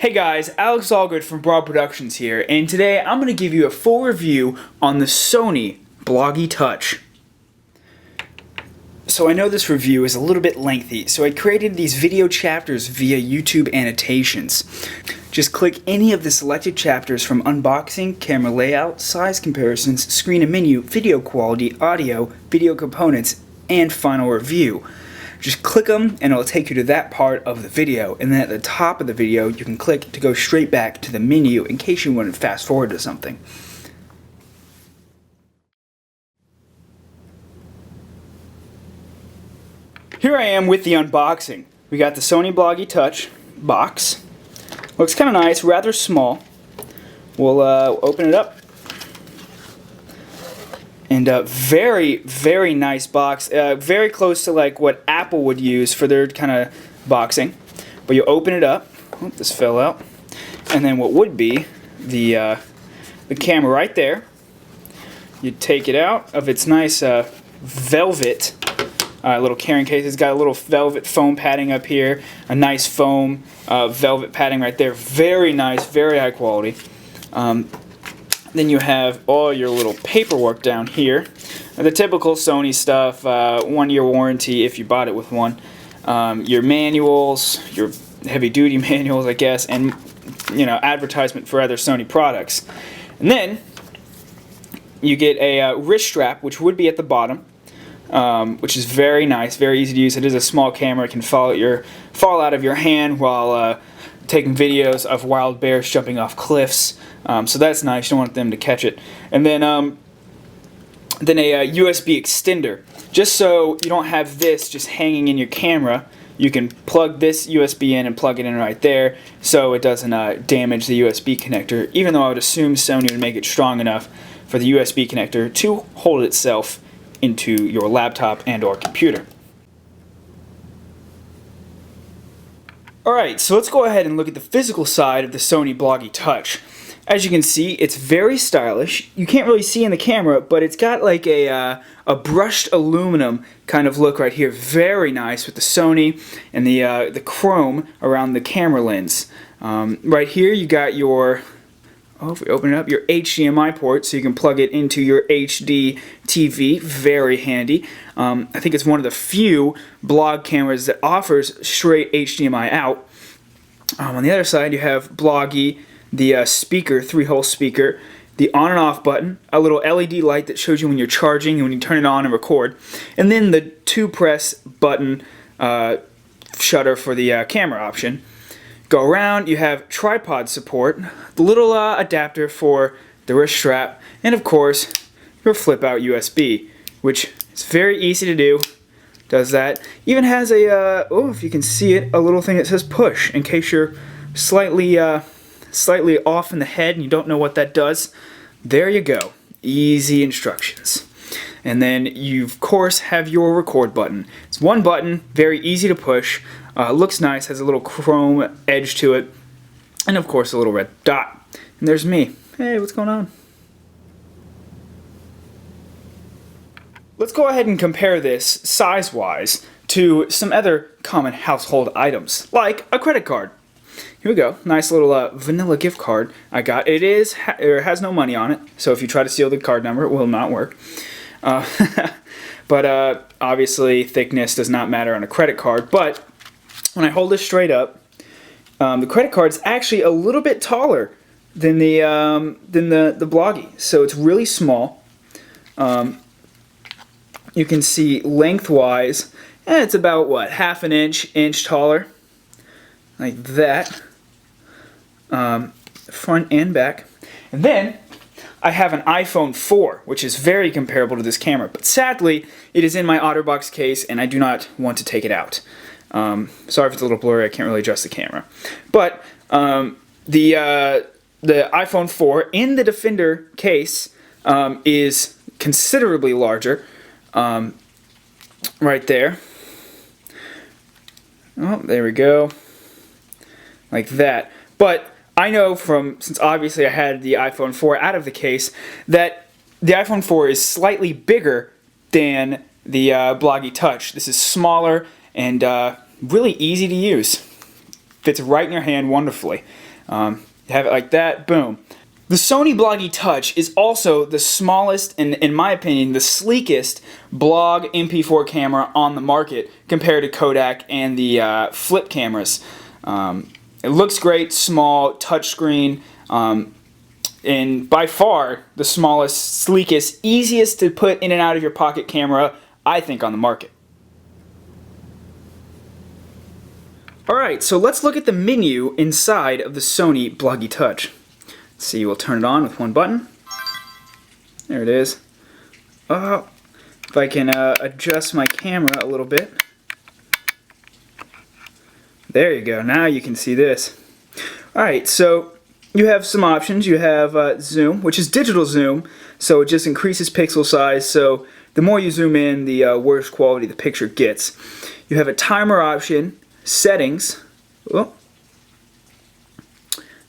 Hey guys, Alex Allgood from Broad Productions here, and today I'm going to give you a full review on the Sony Bloggie Touch. So I know this review is a little bit lengthy, so I created these video chapters via YouTube annotations. Just click any of the selected chapters from unboxing, camera layout, size comparisons, screen and menu, video quality, audio, video components, and final review. Just click them and it'll take you to that part of the video, and then at the top of the video you can click to go straight back to the menu in case you want to fast forward to something. Here I am with the unboxing. We got the Sony Bloggie Touch box. Looks kind of nice, rather small. We'll open it up. And very, very nice box. Very close to like what Apple would use for their kind of boxing. But you open it up. Oh, this fell out. And then what would be the camera right there. You take it out of its nice velvet little carrying case. It's got a little velvet foam padding up here. A nice foam velvet padding right there. Very nice, very high quality. Then you have all your little paperwork down here. The typical Sony stuff, 1-year warranty if you bought it with one. Your manuals, your heavy-duty manuals, I guess, and advertisement for other Sony products. And then you get a wrist strap, which would be at the bottom, which is very nice, very easy to use. It is a small camera. It can fall out of your hand while taking videos of wild bears jumping off cliffs. So that's nice. You don't want them to catch it. And then a USB extender. Just so you don't have this just hanging in your camera, you can plug this USB in and plug it in right there so it doesn't damage the USB connector, even though I would assume Sony would make it strong enough for the USB connector to hold itself into your laptop and or computer. Alright, so let's go ahead and look at the physical side of the Sony Bloggie Touch. As you can see, it's very stylish. You can't really see in the camera, but it's got like a brushed aluminum kind of look right here. Very nice with the Sony and the chrome around the camera lens. Right here you got your, if we open it up, your HDMI port, so you can plug it into your HD TV. Very handy. I think it's one of the few blog cameras that offers straight HDMI out. On the other side you have Bloggie, the speaker, 3-hole speaker, the on and off button, a little LED light that shows you when you're charging and when you turn it on and record, and then the 2-press button shutter for the camera option. Go around, you have tripod support, the little adapter for the wrist strap, and of course your flip out USB, which is very easy to do. Does that. Even has a, if you can see it, a little thing that says push in case you're slightly off in the head and you don't know what that does. There you go. Easy instructions. And then you of course have your record button. It's one button, very easy to push, looks nice, has a little chrome edge to it, and of course a little red dot. And there's me. Hey, what's going on? Let's go ahead and compare this size-wise to some other common household items, like a credit card. Here we go. Nice little vanilla gift card I got. It has no money on it, so if you try to steal the card number, it will not work. But obviously, thickness does not matter on a credit card. But when I hold this straight up, the credit card is actually a little bit taller than the Bloggie, so it's really small. You can see lengthwise, it's about what, half an inch taller, like that. Front and back. And then I have an iPhone 4, which is very comparable to this camera, but sadly it is in my OtterBox case and I do not want to take it out. Sorry if it's a little blurry, I can't really adjust the camera. But the iPhone 4 in the Defender case is considerably larger. Right there. Oh, there we go. Like that. But I know since obviously I had the iPhone 4 out of the case, that the iPhone 4 is slightly bigger than the Bloggie Touch. This is smaller and really easy to use. fits right in your hand wonderfully. Have it like that, boom. The Sony Bloggie Touch is also the smallest and, in my opinion, the sleekest blog MP4 camera on the market compared to Kodak and the flip cameras. It looks great, small, touchscreen, and by far the smallest, sleekest, easiest to put in and out of your pocket camera, I think, on the market. Alright, so let's look at the menu inside of the Sony Bloggie Touch. Let's see, we'll turn it on with one button. There it is. Oh, if I can adjust my camera a little bit. There you go, now you can see this. Alright, so you have some options. You have zoom, which is digital zoom, so it just increases pixel size, so the more you zoom in, the worse quality the picture gets. You have a timer option, settings. Oh,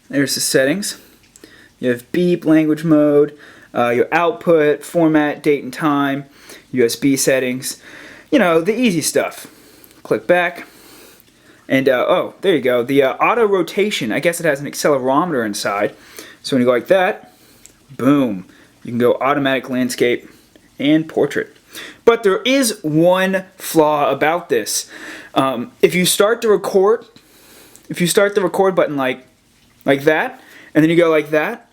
there's the settings. You have beep, language mode, your output, format, date and time, USB settings. You know, the easy stuff. Click back. And, oh, there you go. The auto rotation, I guess it has an accelerometer inside. So when you go like that, boom, you can go automatic landscape and portrait. But there is one flaw about this. If you start the record button like that, and then you go like that,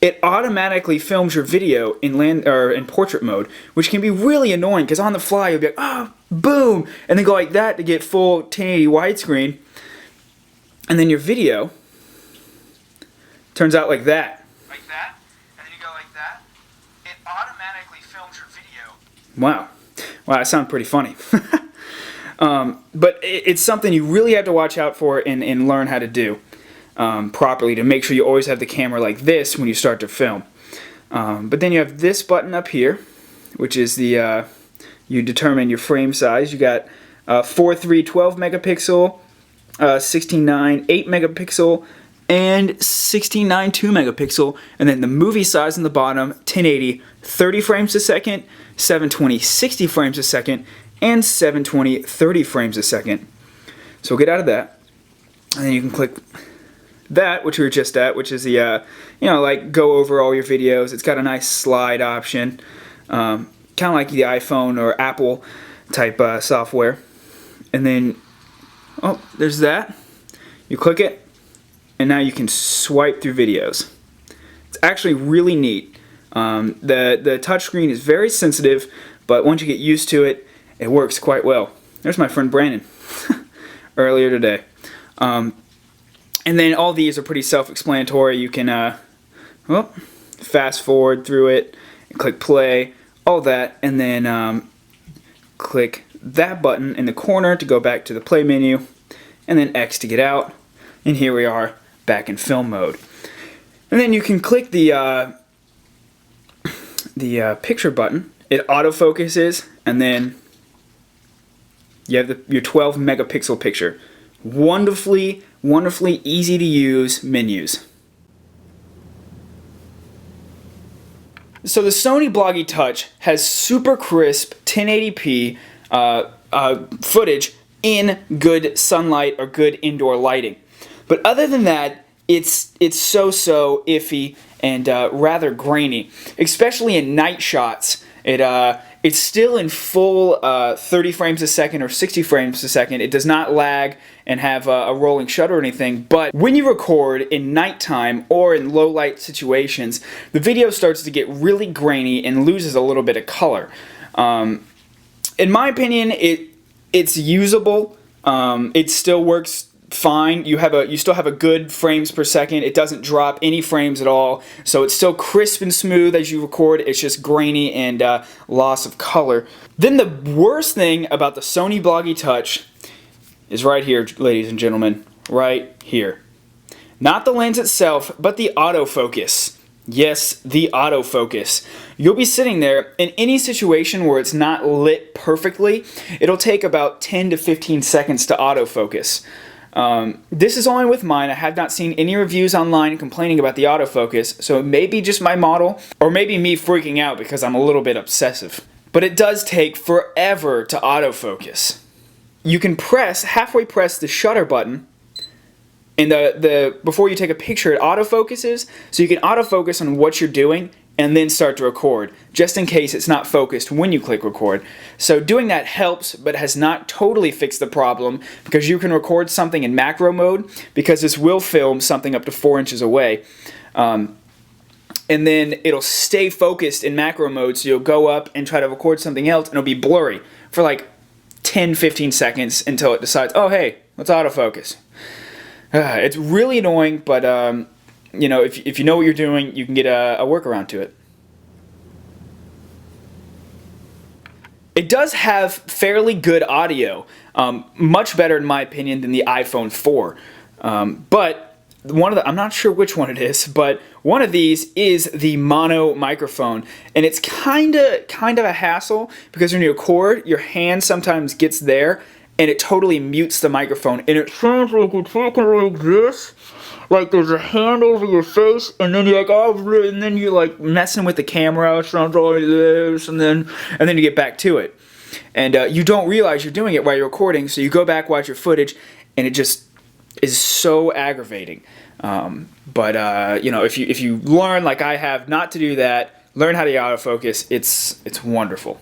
it automatically films your video in portrait mode, which can be really annoying because on the fly you'll be like, oh, boom, and then go like that to get full 1080 widescreen, and then your video turns out like that. Like that, and then you go like that. It automatically films your video. Wow, that sounds pretty funny. But it's something you really have to watch out for and learn how to do. Properly to make sure you always have the camera like this when you start to film. But then you have this button up here, which is the you determine your frame size. You got 4.3 12 megapixel, 16.9 8 megapixel, and 16.9 2 megapixel, and then the movie size on the bottom, 1080 30 frames a second, 720 60 frames a second, and 720 30 frames a second. So we'll get out of that, and then you can click that, which we were just at, which is the, you know, like go over all your videos. It's got a nice slide option, kind of like the iPhone or Apple type software. And then, oh, there's that. You click it, and now you can swipe through videos. It's actually really neat. The touchscreen is very sensitive, but once you get used to it, it works quite well. There's my friend Brandon earlier today. And then all these are pretty self-explanatory. You can fast forward through it, and click play, all that, and then click that button in the corner to go back to the play menu, and then X to get out, and here we are back in film mode. And then you can click the picture button. It autofocuses, and then you have your 12 megapixel picture. Wonderfully easy to use menus. So the Sony Bloggie Touch has super crisp 1080p footage in good sunlight or good indoor lighting. But other than that, it's so iffy and rather grainy, especially in night shots. It's still in full 30 frames a second or 60 frames a second. It does not lag and have a rolling shutter or anything, but when you record in nighttime or in low light situations, the video starts to get really grainy and loses a little bit of color. In my opinion, it's usable. It still works fine. You still have a good frames per second. It doesn't drop any frames at all, so it's still crisp and smooth as you record. It's just grainy and loss of color. Then the worst thing about the Sony Bloggie Touch is right here, ladies and gentlemen, right here. Not the lens itself, but the autofocus. Yes, the autofocus. You'll be sitting there in any situation where it's not lit perfectly. It'll take about 10 to 15 seconds to autofocus. This is only with mine. I have not seen any reviews online complaining about the autofocus, so it may be just my model, or maybe me freaking out because I'm a little bit obsessive. But it does take forever to autofocus. You can halfway press the shutter button, And before you take a picture, it autofocuses, so you can autofocus on what you're doing and then start to record, just in case it's not focused when you click record. So doing that helps, but has not totally fixed the problem, because you can record something in macro mode, because this will film something up to 4 inches away. And then it'll stay focused in macro mode, so you'll go up and try to record something else, and it'll be blurry for like 10-15 seconds until it decides, oh hey, let's autofocus. It's really annoying, but you know, if you know what you're doing, you can get a workaround to it. It does have fairly good audio, much better in my opinion than the iPhone 4. But I'm not sure which one it is, but one of these is the mono microphone, and it's kind of a hassle, because when you record, your hand sometimes gets there, and it totally mutes the microphone, and it sounds like you're talking like this, like there's a hand over your face, and then you're like, oh, and then you're like messing with the camera, it sounds like this, and then you get back to it, and you don't realize you're doing it while you're recording, so you go back, watch your footage, and it just is so aggravating. But you know, if you learn, like I have, not to do that, learn how to autofocus, it's wonderful.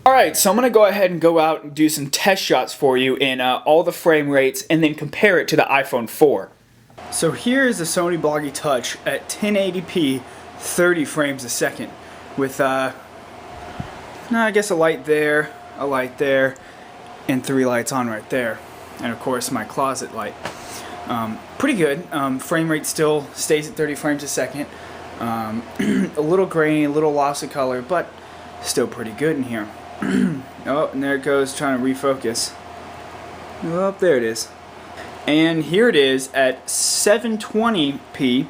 Alright, so I'm going to go ahead and go out and do some test shots for you in all the frame rates, and then compare it to the iPhone 4. So here is the Sony Bloggie Touch at 1080p 30 frames a second with I guess a light there, and 3 lights on right there, and of course my closet light. Pretty good. Frame rate still stays at 30 frames a second. A little grainy, a little loss of color, but still pretty good in here. Oh, and there it goes, trying to refocus. Oh, there it is. And here it is at 720p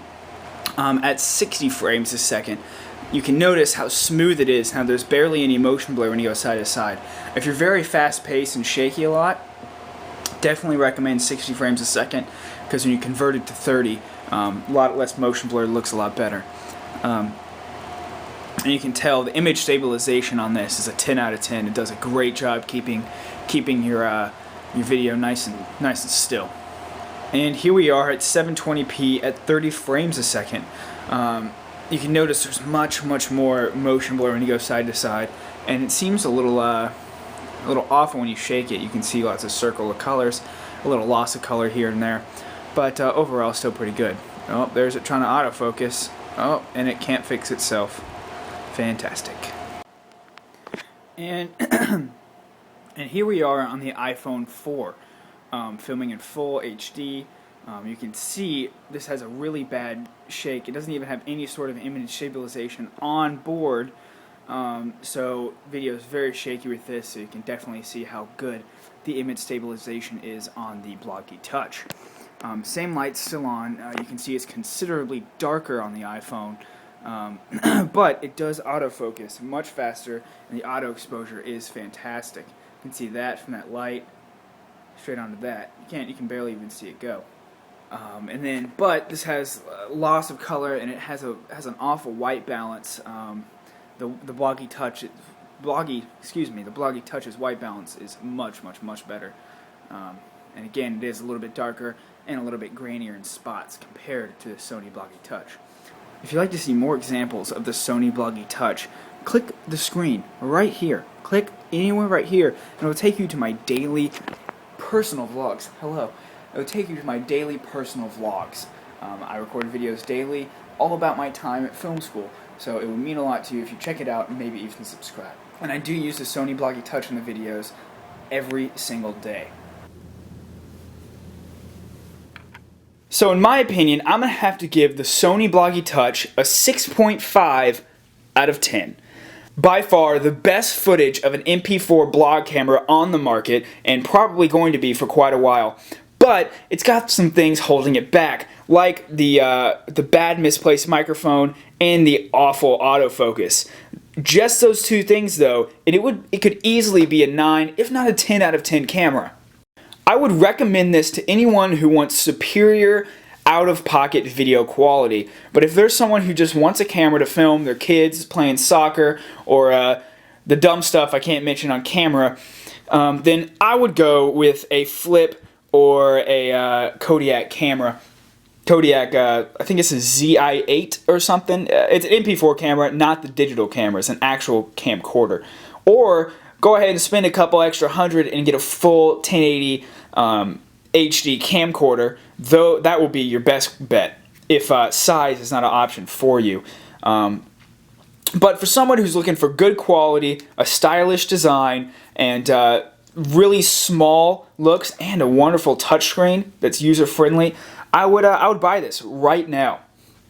at 60 frames a second. You can notice how smooth it is, how there's barely any motion blur when you go side to side. If you're very fast-paced and shaky a lot, definitely recommend 60 frames a second, because when you convert it to 30, a lot less motion blur, looks a lot better. And you can tell the image stabilization on this is a 10 out of 10. It does a great job keeping your video nice and still. And here we are at 720p at 30 frames a second. You can notice there's much more motion blur when you go side to side, and it seems a little awful when you shake it. You can see lots of circle of colors, a little loss of color here and there, but overall still pretty good. Oh, there's it trying to autofocus. Oh, and it can't fix itself. Fantastic. And and here we are on the iPhone 4, filming in full HD. You can see this has a really bad shake. It doesn't even have any sort of image stabilization on board, so video is very shaky with this, so you can definitely see how good the image stabilization is on the Bloggie Touch. Same light's still on. You can see it's considerably darker on the iPhone, but it does autofocus much faster, and the auto exposure is fantastic. You can see that from that light straight onto that. You can barely even see it go. But this has loss of color, and it has an awful white balance. The Bloggie Touch's white balance is much better. And again, it is a little bit darker and a little bit grainier in spots compared to the Sony Bloggie Touch. If you'd like to see more examples of the Sony Bloggie Touch, click the screen right here. Click anywhere right here, and it will take you to my daily personal vlogs. Hello. It will take you to my daily personal vlogs. I record videos daily, all about my time at film school, so it would mean a lot to you if you check it out and maybe even subscribe. And I do use the Sony Bloggie Touch in the videos every single day. So in my opinion, I'm going to have to give the Sony Bloggie Touch a 6.5 out of 10. By far the best footage of an MP4 blog camera on the market, and probably going to be for quite a while. But it's got some things holding it back, like the bad misplaced microphone and the awful autofocus. Just those two things though, and it could easily be a 9, if not a 10 out of 10 camera. I would recommend this to anyone who wants superior out-of-pocket video quality, but if there's someone who just wants a camera to film their kids playing soccer or the dumb stuff I can't mention on camera, then I would go with a flip or a Kodiak camera. Kodiak, I think it's a ZI-8 or something. It's an MP4 camera, not the digital camera. It's an actual camcorder. Or go ahead and spend a couple extra $100 and get a full 1080 HD camcorder, though that will be your best bet if size is not an option for you. But for someone who's looking for good quality, a stylish design, and really small looks, and a wonderful touchscreen that's user-friendly, I would buy this right now.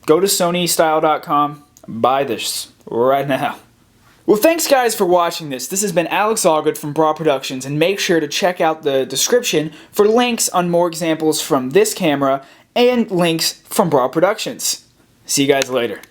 Go to sonystyle.com, buy this right now. Well, thanks guys for watching this. This has been Alex Allgood from Braw Productions, and make sure to check out the description for links on more examples from this camera and links from Braw Productions. See you guys later.